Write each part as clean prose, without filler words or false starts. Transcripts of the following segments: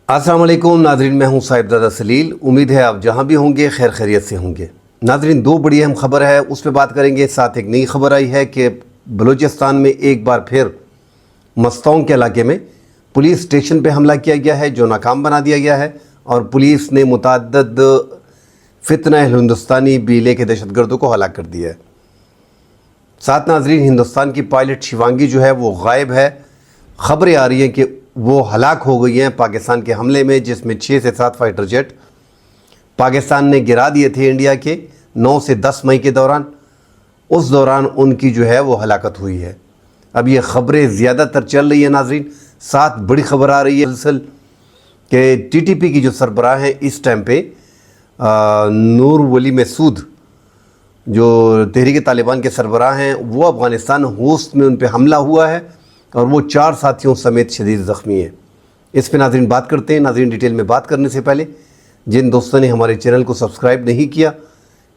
अस्सलाम वालेकुम नाजरीन, मैं हूं साहिबजादा सलील। उम्मीद है आप जहां भी होंगे खैर खैरियत से होंगे। नाजरीन, दो बड़ी अहम खबर है, उस पर बात करेंगे। साथ एक नई खबर आई है कि बलूचिस्तान में एक बार फिर मस्तौंग के इलाके में पुलिस स्टेशन पे हमला किया गया है, जो नाकाम बना दिया गया है, और पुलिस ने मुतअद्दिद फितना हिंदुस्तानी बीले के दहशतगर्दों को हलाक कर दिया है। साथ नाजरीन, हिंदुस्तान की पायलट शिवांगी जो है वो गायब है। खबरें आ रही हैं कि वो हलाक हो गई हैं पाकिस्तान के हमले में, जिसमें 6 से 7 फाइटर जेट पाकिस्तान ने गिरा दिए थे इंडिया के 9 से 10 मई के दौरान। उस दौरान उनकी जो है वो हलाकत हुई है। अब ये खबरें ज़्यादातर चल रही है नाजरीन। साथ बड़ी खबर आ रही है दरअसल कि टीटीपी की जो सरबराह हैं इस टाइम पे नूर वली मसूद, जो तहरीक तालिबान के सरबराह हैं, वो अफ़गानिस्तान होस्ट में उन पर हमला हुआ है और वो 4 साथियों समेत शदीद ज़ख्मी हैं। इस पर नाज़रीन बात करते हैं। नाज़रीन, डिटेल में बात करने से पहले जिन दोस्तों ने हमारे चैनल को सब्सक्राइब नहीं किया,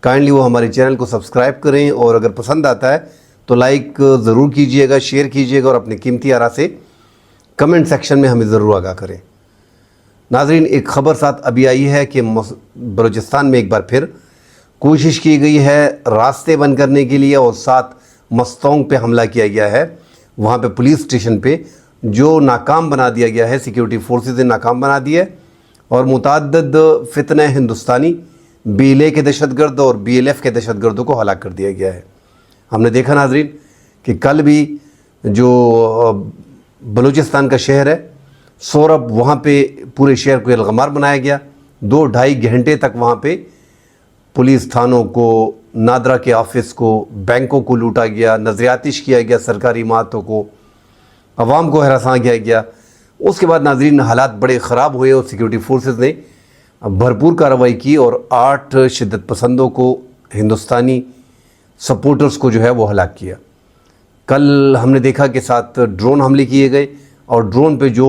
काइंडली वो हमारे चैनल को सब्सक्राइब करें, और अगर पसंद आता है तो लाइक ज़रूर कीजिएगा, शेयर कीजिएगा, और अपने कीमती आरा से कमेंट सेक्शन में हमें ज़रूर आगाह करें। नाज़रीन, एक ख़बर साथ अभी आई है कि बलूचिस्तान में एक बार फिर कोशिश की गई है रास्ते बंद करने के लिए, और साथ मस्तौंग पे हमला किया गया है। वहाँ पे पुलिस स्टेशन पे जो नाकाम बना दिया गया है, सिक्योरिटी फोर्सेस ने नाकाम बना दिया है, और मुतअद्दिद फितना हिंदुस्तानी बीले के दहशतगर्द और BLF के दहशतगर्दों को हलाक कर दिया गया है। हमने देखा नाजरीन कि कल भी जो बलूचिस्तान का शहर है सोरब, वहाँ पे पूरे शहर को यलगमार बनाया गया। 2-2.5 घंटे तक वहाँ पे पुलिस थानों को, नादरा के ऑफिस को, बैंकों को लूटा गया, नजरियातिश किया गया, सरकारी इमारतों को, अवाम को हरासा किया गया। उसके बाद नाजरीन हालात बड़े ख़राब हुए और सिक्योरिटी फोर्सेस ने भरपूर कार्रवाई की और 8 शिद्दत पसंदों को, हिंदुस्तानी सपोर्टर्स को जो है वो हलाक किया। कल हमने देखा कि साथ ड्रोन हमले किए गए, और ड्रोन पे जो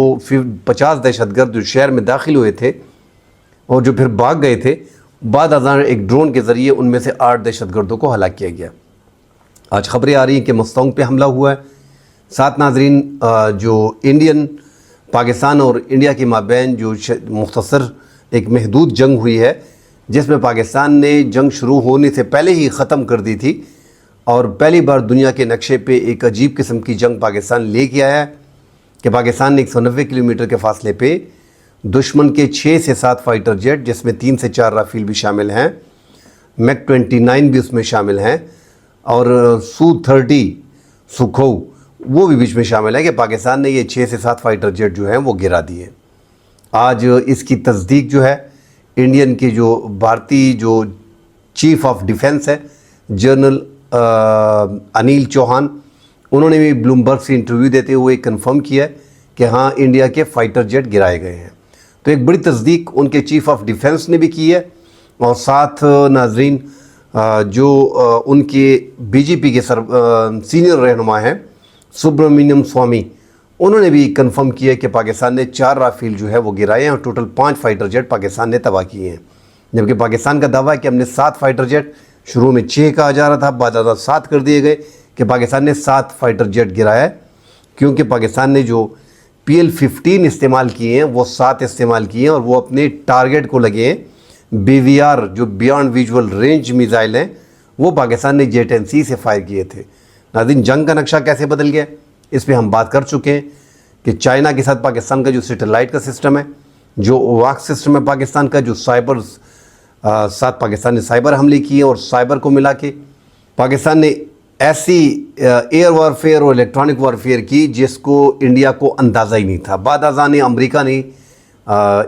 50 दहशतगर्द जो शहर में दाखिल हुए थे और जो फिर भाग गए थे, बाद अज़ान एक ड्रोन के ज़रिए उनमें से 8 दहशतगर्दों को हलाक किया गया। आज खबरें आ रही हैं कि मस्तौंग पे हमला हुआ है। साथ नाजरीन, जो इंडियन पाकिस्तान और इंडिया के माबैन जो मुख्तसर एक महदूद जंग हुई है, जिसमें पाकिस्तान ने जंग शुरू होने से पहले ही ख़त्म कर दी थी, और पहली बार दुनिया के नक्शे पे एक अजीब किस्म की जंग पाकिस्तान लेके आया है कि पाकिस्तान ने 190 किलोमीटर के फासले पे दुश्मन के 6 से 7 फाइटर जेट, जिसमें 3 से 4 राफेल भी शामिल हैं, MiG-29 भी उसमें शामिल हैं, और Su-30 सुखोऊ वो भी बीच में शामिल है, कि पाकिस्तान ने ये 6 से 7 फाइटर जेट जो हैं वो गिरा दिए। आज इसकी तस्दीक जो है इंडियन के जो भारतीय जो चीफ ऑफ डिफेंस है जनरल अनिल चौहान, उन्होंने भी ब्लूमबर्ग से इंटरव्यू देते हुए कंफर्म किया है कि हाँ, इंडिया के फाइटर जेट गिराए गए हैं। तो एक बड़ी तस्दीक उनके चीफ ऑफ डिफेंस ने भी की है, और साथ नाजरीन जो उनके BJP के सीनियर रहनुमा हैं सुब्रमण्यम स्वामी, उन्होंने भी कंफर्म किया कि पाकिस्तान ने 4 राफेल जो है वो गिराए हैं, और टोटल 5 फाइटर जेट पाकिस्तान ने तबाह किए हैं। जबकि पाकिस्तान का दावा है कि हमने 7 फाइटर जेट, शुरू में 6 कहा जा रहा था, बाद 7 कर दिए गए, कि पाकिस्तान ने 7 फाइटर जेट गिराया है, क्योंकि पाकिस्तान ने जो PL-15 इस्तेमाल किए हैं वो 7 इस्तेमाल किए हैं, और वो अपने टारगेट को लगे हैं। BVR जो बियॉन्ड विजुअल रेंज मिसाइल हैं, वो पाकिस्तान ने J-10C से फायर किए थे। नाज़रीन, जंग का नक्शा कैसे बदल गया, इस पर हम बात कर चुके हैं कि चाइना के साथ पाकिस्तान का जो सैटेलाइट का सिस्टम है, जो वाक सिस्टम है पाकिस्तान का, जो साइबर साथ पाकिस्तान ने साइबर हमले किए, और साइबर को मिला के पाकिस्तान ने ऐसी एयर वारफेयर और इलेक्ट्रॉनिक वारफेयर की जिसको इंडिया को अंदाज़ा ही नहीं था। बाद अज़ान अमेरिका ने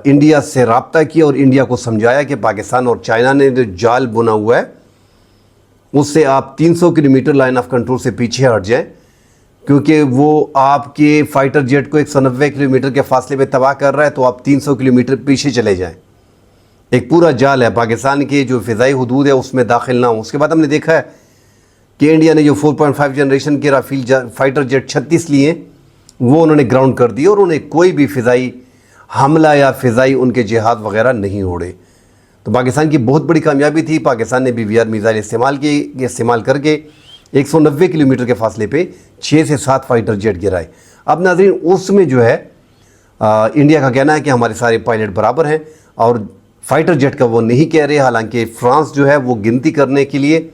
इंडिया से रब्ता किया और इंडिया को समझाया कि पाकिस्तान और चाइना ने जो जाल बुना हुआ है उससे आप 300 किलोमीटर लाइन ऑफ कंट्रोल से पीछे हट जाएं, क्योंकि वो आपके फाइटर जेट को 190 किलोमीटर के फासले पे तबाह कर रहा है, तो आप 300 किलोमीटर पीछे चले जाएं। एक पूरा जाल है, पाकिस्तान के जो फ़िज़ाई हदूद है उसमें दाखिल ना हो। उसके बाद हमने देखा है कि इंडिया ने जो 4.5 जनरेशन के राफेल फाइटर जेट 36 लिए, वो उन्होंने ग्राउंड कर दिए, और उन्हें कोई भी फ़िज़ाई हमला या फ़िज़ाई उनके जहाज़ वगैरह नहीं उड़े। तो पाकिस्तान की बहुत बड़ी कामयाबी थी। पाकिस्तान ने BVR मिसाइल इस्तेमाल करके 190 किलोमीटर के फासले पे 6 से 7 फाइटर जेट गिराए। अब नाज़रीन, उसमें जो है इंडिया का कहना है कि हमारे सारे पायलट बराबर हैं और फाइटर जेट का वो नहीं कह रहे। हालांकि फ्रांस जो है वो गिनती करने के लिए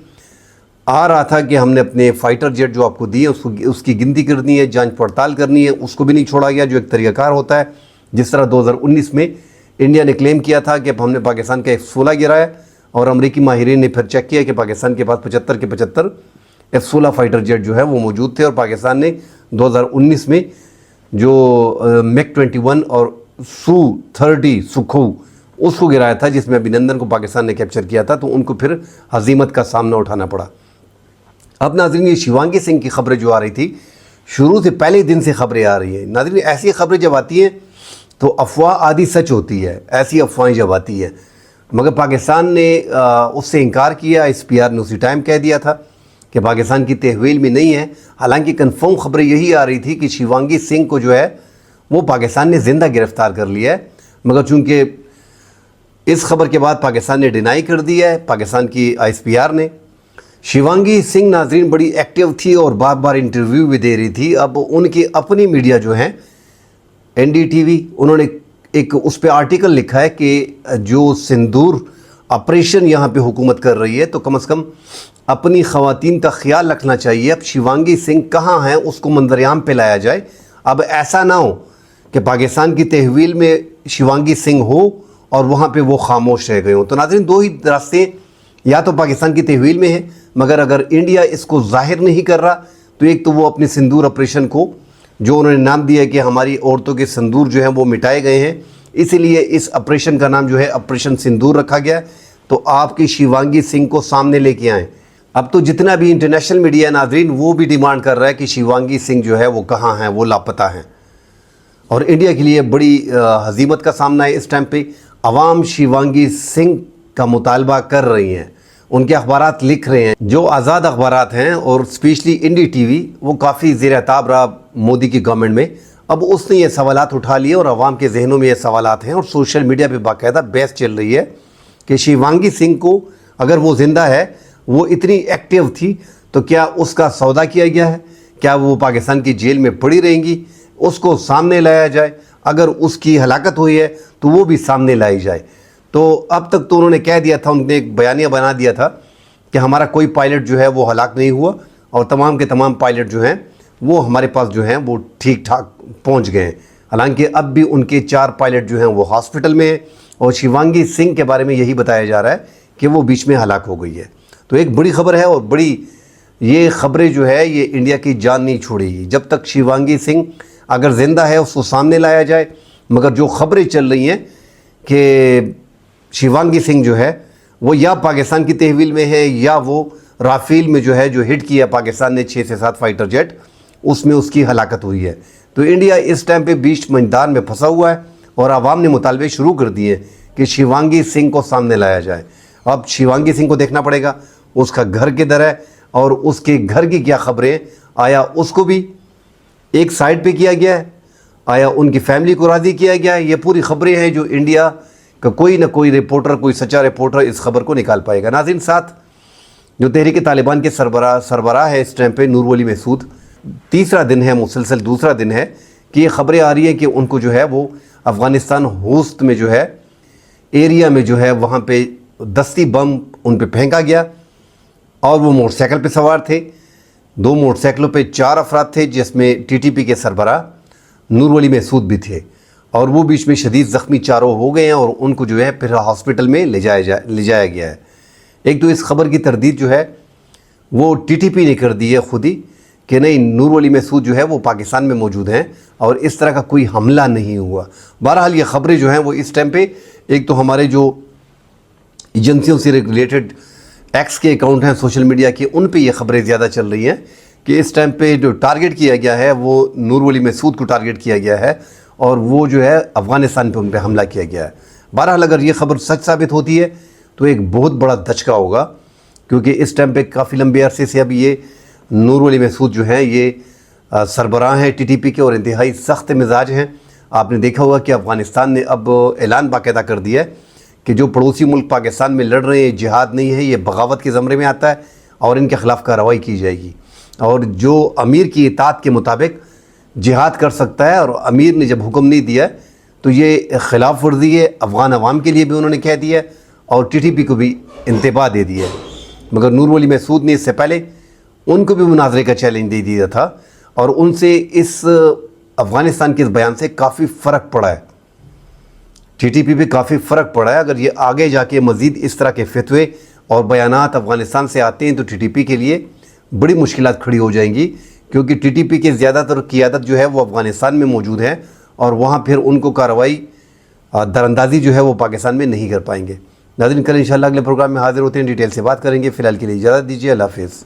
आ रहा था कि हमने अपने फाइटर जेट जो आपको दिए उसकी गिनती करनी है, जांच पड़ताल करनी है, उसको भी नहीं छोड़ा गया, जो एक तरीक़ाकार होता है। जिस तरह 2019 में इंडिया ने क्लेम किया था कि हमने पाकिस्तान का F-16 गिराया और अमरीकी माहिरीन ने फिर चेक किया कि पाकिस्तान के पास 75 के 75 F-16 फाइटर जेट जो है वो मौजूद थे और पाकिस्तान ने 2019 में जो MiG-21 और Su-30 सुखोई उसको गिराया था, जिसमें अभिनंदन को पाकिस्तान ने कैप्चर किया था, तो उनको फिर हजीमत का सामना उठाना पड़ा। अब नाज़रीन, ये शिवांगी सिंह की खबरें जो आ रही थी, शुरू से पहले दिन से खबरें आ रही हैं। नाज़रीन, ऐसी खबरें जब आती हैं तो अफवाह आधी सच होती है, ऐसी अफवाहें जब आती हैं, मगर पाकिस्तान ने उससे इनकार किया। SPR ने उसी टाइम कह दिया था कि पाकिस्तान की तहवील में नहीं है। हालांकि कन्फर्म खबरें यही आ रही थी कि शिवांगी सिंह को जो है वो पाकिस्तान ने ज़िंदा गिरफ़्तार कर लिया है, मगर चूँकि इस खबर के बाद पाकिस्तान ने डिनाई कर दिया है, पाकिस्तान की SPR ने। शिवांगी सिंह नाज़रीन बड़ी एक्टिव थी और बार बार इंटरव्यू भी दे रही थी। अब उनकी अपनी मीडिया जो है NDTV, उन्होंने एक उस पर आर्टिकल लिखा है कि जो सिंदूर ऑपरेशन यहाँ पे हुकूमत कर रही है तो कम से कम अपनी ख़वातीन का ख्याल रखना चाहिए। अब शिवांगी सिंह कहाँ हैं उसको मंजरेआम पे लाया जाए। अब ऐसा ना हो कि पाकिस्तान की तहवील में शिवांगी सिंह हो और वहाँ पे वो खामोश रह गए हों। तो नाज़रीन, दो ही रास्ते, या तो पाकिस्तान की तहवील में है, मगर अगर इंडिया इसको ज़ाहिर नहीं कर रहा तो एक तो वो अपने सिंदूर ऑपरेशन को, जो उन्होंने नाम दिया है कि हमारी औरतों के सिंदूर जो हैं वो मिटाए गए हैं, इसीलिए इस ऑपरेशन का नाम जो है ऑपरेशन सिंदूर रखा गया। तो आपकी शिवांगी सिंह को सामने लेके आएँ। अब तो जितना भी इंटरनेशनल मीडिया नाज़रीन वो भी डिमांड कर रहा है कि शिवांगी सिंह जो है वो कहाँ हैं, वो लापता हैं। और इंडिया के लिए बड़ी हजीमत का सामना है इस टाइम पे। अवाम शिवांगी सिंह का मुतालबा कर रही हैं, उनके अखबारात लिख रहे हैं, जो आज़ाद अखबारात हैं, और स्पेशली NDTV वो काफ़ी ज़ेर-ए-ताब रहा मोदी की गवर्नमेंट में। अब उसने ये सवालात उठा लिए और अवाम के जहनों में ये सवालात हैं और सोशल मीडिया पे बाकायदा बहस चल रही है कि शिवांगी सिंह को, अगर वो ज़िंदा है, वो इतनी एक्टिव थी, तो क्या उसका सौदा किया गया है? क्या वो पाकिस्तान की जेल में पड़ी रहेंगी? उसको सामने लाया जाए। अगर उसकी हलाकत हुई है तो वो भी सामने लाई जाए। तो अब तक तो उन्होंने कह दिया था, उन्होंने एक बयानिया बना दिया था कि हमारा कोई पायलट जो है वो हलाक नहीं हुआ और तमाम के तमाम पायलट जो हैं वो हमारे पास जो हैं वो ठीक ठाक पहुंच गए हैं। हालांकि अब भी उनके 4 पायलट जो हैं वो हॉस्पिटल में हैं और शिवांगी सिंह के बारे में यही बताया जा रहा है कि वो बीच में हलाक हो गई है। तो एक बड़ी खबर है और बड़ी ये खबरें जो है ये इंडिया की जान नहीं छोड़ेगी जब तक शिवांगी सिंह अगर ज़िंदा है उसको सामने लाया जाए। मगर जो खबरें चल रही हैं कि शिवांगी सिंह जो है वो या पाकिस्तान की तहवील में है या वो राफेल में जो है जो हिट किया पाकिस्तान ने 6 से 7 फाइटर जेट, उसमें उसकी हलाकत हुई है। तो इंडिया इस टाइम पे बीच मैदान में फंसा हुआ है और आवाम ने मुतालबे शुरू कर दिए कि शिवांगी सिंह को सामने लाया जाए। अब शिवांगी सिंह को देखना पड़ेगा उसका घर किधर है और उसके घर की क्या खबरें, आया उसको भी एक साइड पे किया गया है, आया उनकी फैमिली को राज़ी किया गया है। ये पूरी खबरें हैं जो इंडिया का कोई ना कोई रिपोर्टर, कोई सच्चा रिपोर्टर इस खबर को निकाल पाएगा। नाज़रीन, साथ जो तहरीक तालिबान के सरबराह है इस टाइम पे नूर वली महसूद, तीसरा दिन है, मुसलसल दूसरा दिन है कि ये खबरें आ रही हैं कि उनको जो है वो अफ़गानिस्तान होस्ट में जो है एरिया में जो है वहाँ पे दस्ती बम उन पे फेंका गया और वो मोटरसाइकिल पे सवार थे। 2 मोटरसाइकिलों पे 4 अफराद थे जिसमें TTP के सरबराह नूर वली महसूद भी थे और वो बीच में शदीद ज़ख्मी चारों हो गए हैं और उनको जो है फिर हॉस्पिटल में ले जाया गया है। एक तो इस खबर की तरदीद जो है वो TTP ने कर दी है खुद ही कि नहीं, नूर वली महसूद जो है वो पाकिस्तान में मौजूद हैं और इस तरह का कोई हमला नहीं हुआ। बहरहाल ये ख़बरें जो हैं वो इस टाइम पे एक तो हमारे जो एजेंसियों से रिलेटेड एक्स के अकाउंट हैं सोशल मीडिया के, उन पे ये खबरें ज़्यादा चल रही हैं कि इस टाइम पे जो टारगेट किया गया है वो नूर वली महसूद को टारगेट किया गया है और वो जो है अफ़गानिस्तान पे उन पर हमला किया गया है। बहरहाल अगर ये खबर सच साबित होती है तो एक बहुत बड़ा धचका होगा, क्योंकि इस टाइम पे काफ़ी लंबे अरसे से अब ये नूर वली महसूद जो हैं ये सरबराह हैं TTP के और इंतहाई सख्त मिजाज हैं। आपने देखा होगा कि अफ़गानिस्तान ने अब ऐलान बाकायदा कर दिया है कि जो पड़ोसी मुल्क पाकिस्तान में लड़ रहे हैं जिहाद नहीं है, ये बगावत के ज़मरे में आता है और इनके ख़िलाफ़ कार्रवाई की जाएगी। और जो अमीर की इताअत के मुताबिक جہاد کر سکتا ہے، اور امیر نے جب حکم نہیں دیا تو یہ خلاف ورزی ہے، افغان عوام کے لیے بھی انہوں نے کہہ دیا اور ٹی ٹی پی کو بھی انتباہ دے دیا ہے۔ مگر نور ولی محسود نے اس سے پہلے ان کو بھی مناظرے کا چیلنج دے دیا تھا، اور ان سے اس افغانستان کے اس بیان سے کافی فرق پڑا ہے، ٹی ٹی پی پہ کافی فرق پڑا ہے۔ اگر یہ آگے جا کے مزید اس طرح کے فتوے اور بیانات افغانستان سے آتے ہیں تو ٹی ٹی پی کے لیے بڑی مشکلات کھڑی ہو جائیں گی، کیونکہ ٹی ٹی پی کے زیادہ تر قیادت جو ہے وہ افغانستان میں موجود ہے، اور وہاں پھر ان کو کارروائی دراندازی جو ہے وہ پاکستان میں نہیں کر پائیں گے۔ ناظرین، کل انشاءاللہ اگلے پروگرام میں حاضر ہوتے ہیں، ڈیٹیل سے بات کریں گے۔ فی الحال کے لیے اجازت دیجیے، اللہ حافظ۔